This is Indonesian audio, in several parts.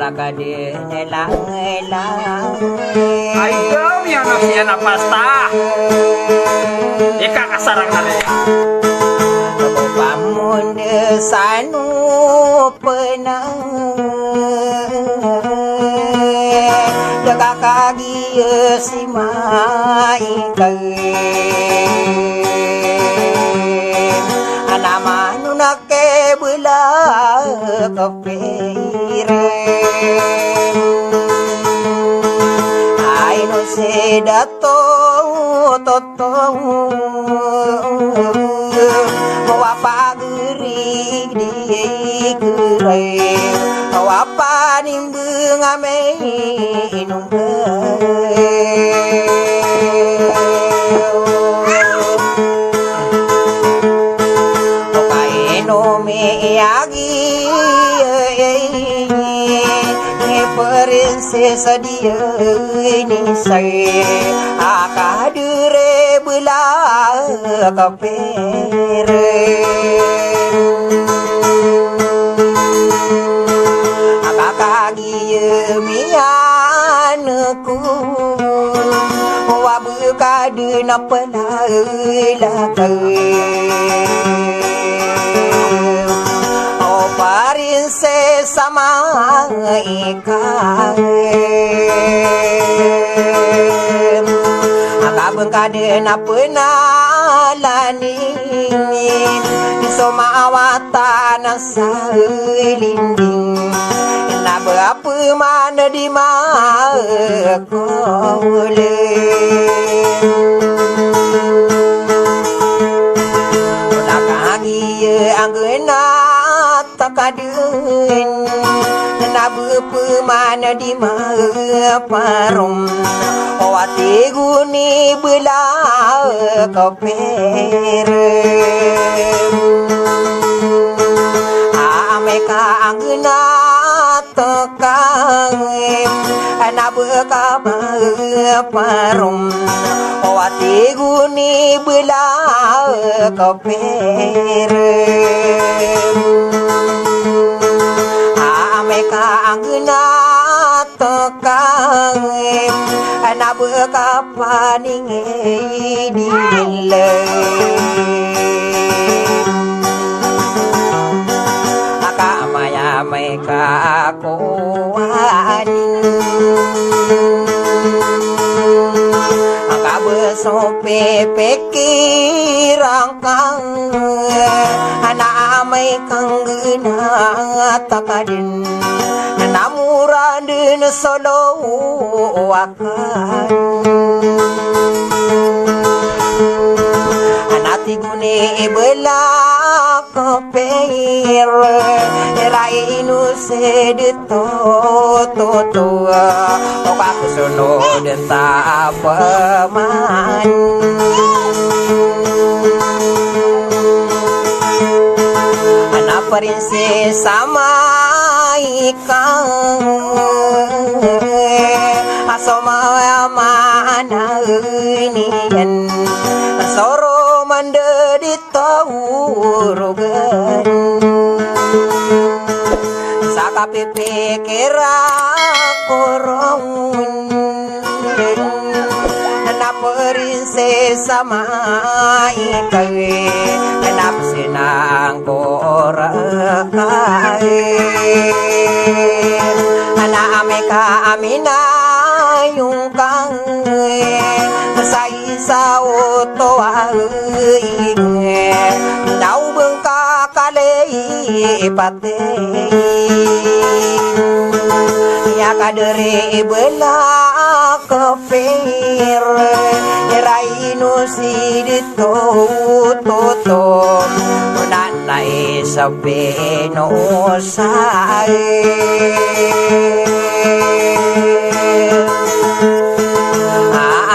kakadene lang Ayaw yan na siya na pasta. Ikakasarang na rin. Pamun sanu penang jaga kaki si mai anak manu nak bela kepire ai no se dato toto wapa geri di gerai wapa nimbung ame inung okai no me agi prinsesa dia ini saya akadure bela kapere akakagi mianku wabuka dina pelala prinsesa maikan akabeng kadena penalani soma awatana sailinding na berapa mana di makole udah kaki anggena takadun na berapa mana di maparum wati guni bela kapere ameka angna tokang na beka parum wati guni bela kapere ameka angna tokang na beka paning dile aka maya meka koan aka besope pikirang kang ana amai kang gena takadin namuran solo akan anati gune bela kopir rainu sedito to opak sono denta paman anak prinsesa maikan asoma mana unian soro mande taurugan saka pikira korong na prinsesa maikan na senang korakai ana ameka amina yung kang sa isa oto ay nau bengka kale ipate ya kadere bela kafir rainu sidito toto nanai sabeno sai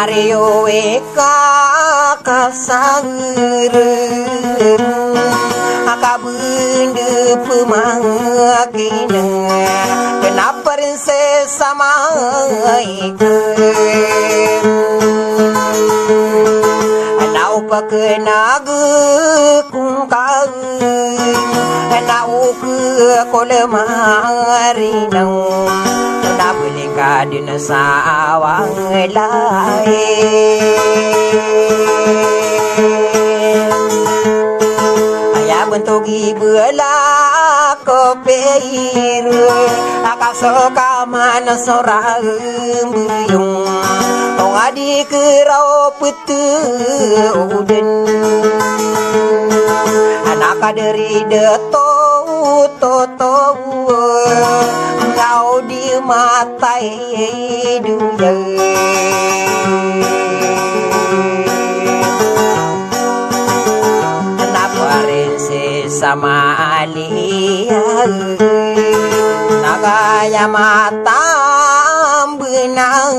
Aryo eka kasangir akabunde pemangkin kenapa prinsesa maikan anau pakenagu kungkang anau ke kolemarinang na beli ka din sa awang lain aya bentuk ibela ko peir akasoka mana sorang buyung ong adi kerau putu uden anak dari deto to kau di matai dunia sama alia nagaya matam benang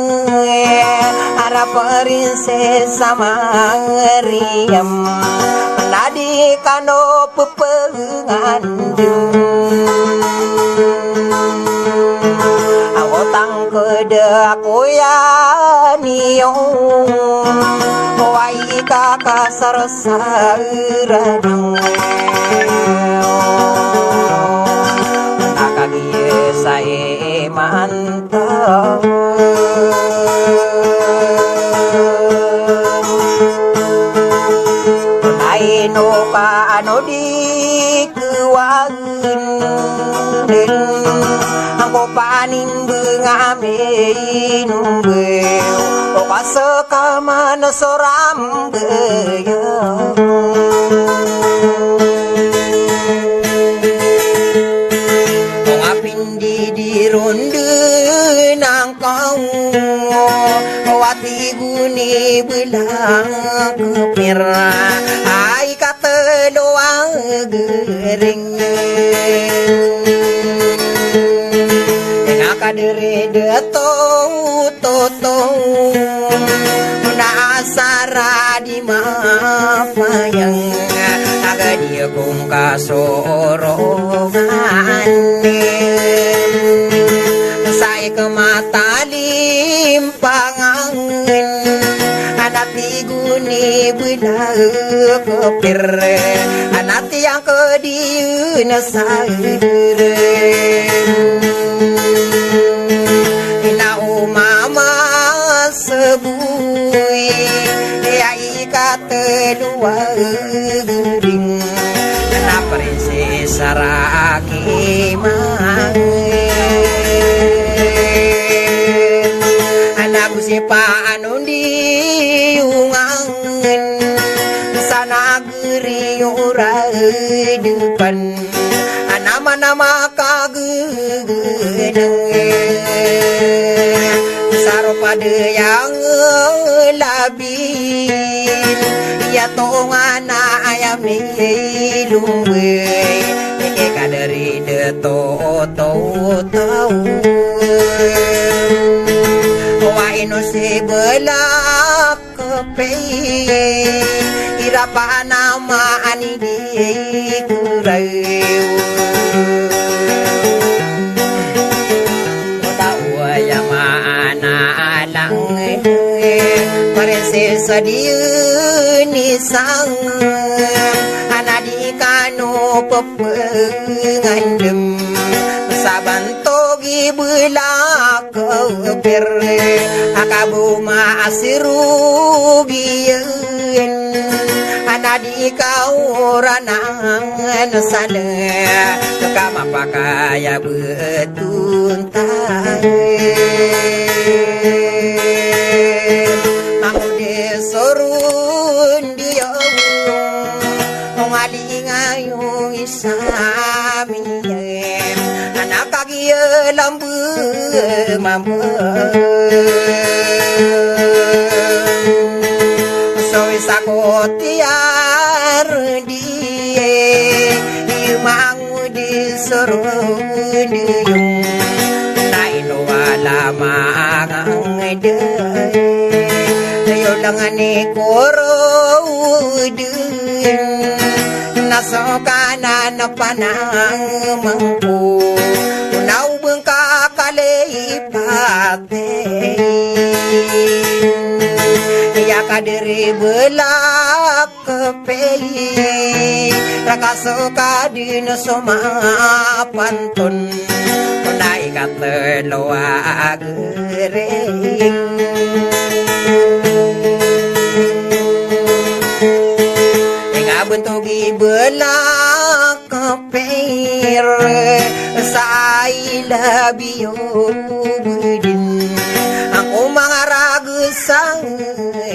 harap prinsesa Mariam nadi kano pepengandung awotang kedak oyaniong wai kakak sarsaranang nakagie sae mantap naino ka ano di kuwain din angko panin bengamin beu o kasaka mana soram beyang di ronde nang kau wati guni belang kepira ai kata doang gering dengan kadere deto toto na asara di mafayang aga dia kong kasorongan saya ke mata limpangan anak diguni belah kepir anak yang kediun sayur ina umama sebui ya ikate dua gering anak prinsesa rakimah siapa anu diungangan sana geri ura depan nama-nama kagenang sarupada yang labin ya tongan ayam lumbe eka dari deto tau ino sebelah kepe irapa nama ani di kurau tahu ya mana alang parese sadiu ni sang anadi kanu pepengandem sabanto gibulak kepir akabu maasirugian anadi kau ranang sale kama pakaya betuntai mangude sorun dia ngali ngayung isami anak kaki lambu mampu soy sakotiar die imangu di sorundiyung naino wala mangade yo langane korudun nasokana na panang mangku unau bengka kale ipate ya kadiri belak kepe raka suka dino soma pantun kunai kata loa gering inga bentugi belak keper saila biyo budin aku mangaragu sang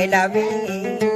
labi